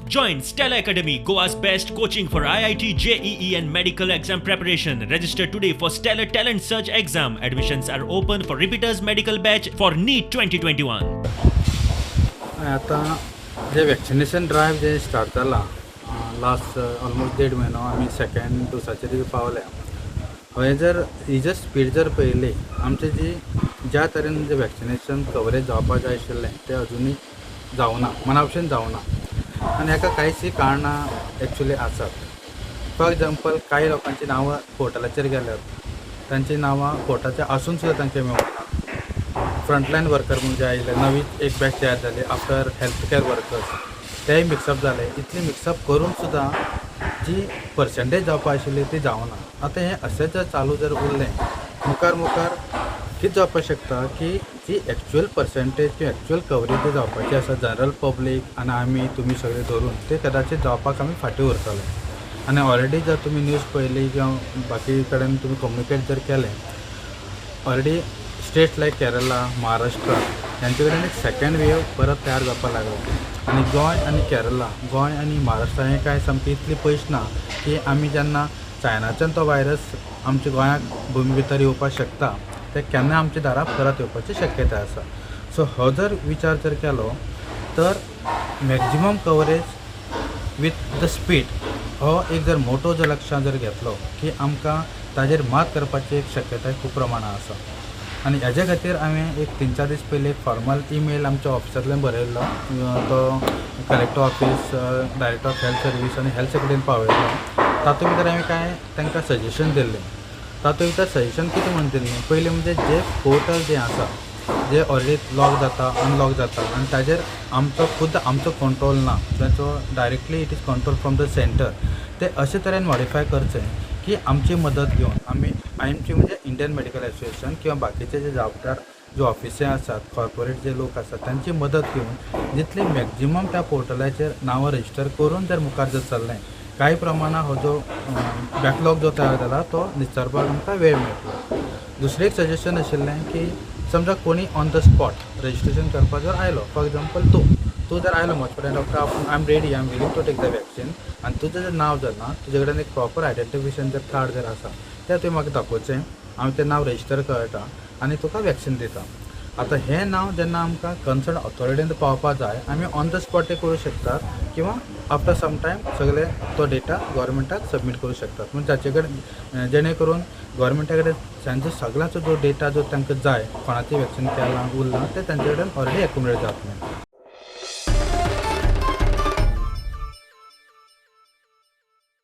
Join Stella Academy, Goa's best coaching for IIT, JEE and medical exam preparation. Register today for Stellar Talent Search exam. Admissions are open for repeaters medical batch for NEET 2021. आता जे vaccination drive जे start जाला last almost 1.5 म्हयनो आमी second डोसाचेर पावल्या. हांवें जर ही जर स्पीड जर पळयली आमचे जी ज्या तरेन जे वॅक्सिनेशन कवरेज जावपाक जाय आशिल्लें तें अजुनूय जावना, मनापसून जावना. आनी हाका कांयच कारणां एक्चुली आसात. फॉर एग्जाम्पल कांय लोकांची नांवां पोर्टलाचेर गेल्यात, तांची नांवां पोर्टाचेर आसून सुद्दां तांचे मेळना. फ्रंटलायन वर्कर म्हणून जे आयिल्ले नवी एक बॅच तयार जाली आफ्टर हेल्थ कॅअर वर्कर्स, तेय मिक्सअप जाले. इतली मिक्सअप करून सुद्दां जी पर्संटेज जावपा आशिल्ली ती जावना. आतां हें अशें जर चालू जर उरलें मुखार कितें जावपाक शकता की जी एक्चुअल पर्संटेज किंवा एक्चुअल कवरेज जी जावपाची आसा जनरल पब्लीक आनी आमी तुमी सगळे धरून ते कदाचित जावपाक आमी फाटीं उरतले. आनी ऑलरेडी जर तुमी न्यूज पळयली किंवा बाकी कडेन तुमी कम्युनिकेट जर केलें, ऑलरेडी स्टेट्स लायक केरला, महाराष्ट्र यांचे कडेन एक सेकंड वेव परत तयार जावपाक लागला. आनी गोंय आनी केरला, गोंय आनी महाराष्ट्र हें कांय सामकी इतली पयस ना की आमी जेन्ना चायनाच्यान तो व्हायरस आमच्या गोंयाक भुमी भितर येवपाक शकता ते केन्ना आमच्या दारां परत येवपाची शक्यताय आसा. सो हो जर विचार जर केलो तर maximum coverage with the speed हो एक जर मोठो जर लक्षांत जर घेतलो की आमकां ताजेर मात करपाची एक शक्यताय खूब प्रमाणांत आसा. आनी हेज्या खातीर हांवें एक 3-4 दीस पयलीं एक फॉर्मल ईमेल आमच्या ऑफिसांतल्यान बरयल्लो. तो collector office, director of health service आनी हेल्थ सेक्रेटरीन पावयल्लो. तातूंत भितर हांवें कांय तांकां सजेशन दिल्लें. तातूंत भितर सजेशन कितें म्हणून दिल्लें, पयलीं म्हणजे जे पोर्टल जें आसा जे ऑलरेडी लॉक जाता, अनलॉक जाता आनी ताजेर आमचो कंट्रोल ना, ताचो directly it is control from the centre, ते अशे तरेन मॉडिफाय करचें की आमची मदत घेवन आमची म्हणजे इंडियन मेडिकल असोसिएशन किंवा बाकीचे जे जबाबदार जे ऑफिसे आसात, कॉर्पोरेट जे लोक आसात तांची मदत घेवन जितली मॅक्झिमम त्या पोर्टलाचेर नांवां रजिस्टर करून जर मुखार जर चल्लें, कांय प्रमाणात हो जो बॅकलॉग जो तयार जाला तो निस्तारपाक आमकां वेळ मेळटलो. दुसरें एक सजेशन आशिल्लें की समजा कोणी ऑन द स्पॉट रजिस्ट्रेशन करपाक जर आयलो, फॉर एग्जाम्पल तूं जर आयलो म्हजे कडेन doctor I am ready, I am willing to take the vaccine, आनी तुजें जर नांव जर ना, तुजे कडेन एक प्रॉपर आयडेंटिफिकेशन जर कार्ड जर आसा तें तुवें म्हाका दाखोवचें, हांव तें नांव रजिस्टर करता आनी तुका वॅक्सीन दिता. आतां हें नांव जेन्ना आमकां कन्सर्न ऑथॉरिटीन पावपा जाय आमी ऑन द स्पॉट करूं शकतात किंवा आफ्टर सम टायम सगळे तो डेटा गव्हर्मेंटाक सबमीट करूं शकतात. म्हणजे ताचे कडेन जेणे करून गव्हर्मेंटा कडेन तांचो सगळ्याचो जो डेटा जो तांकां जाय, कोणाचें वॅक्सीन केलां उरलां तें तांचे कडेन ऑलरेडी एकुमुलेट जातलें.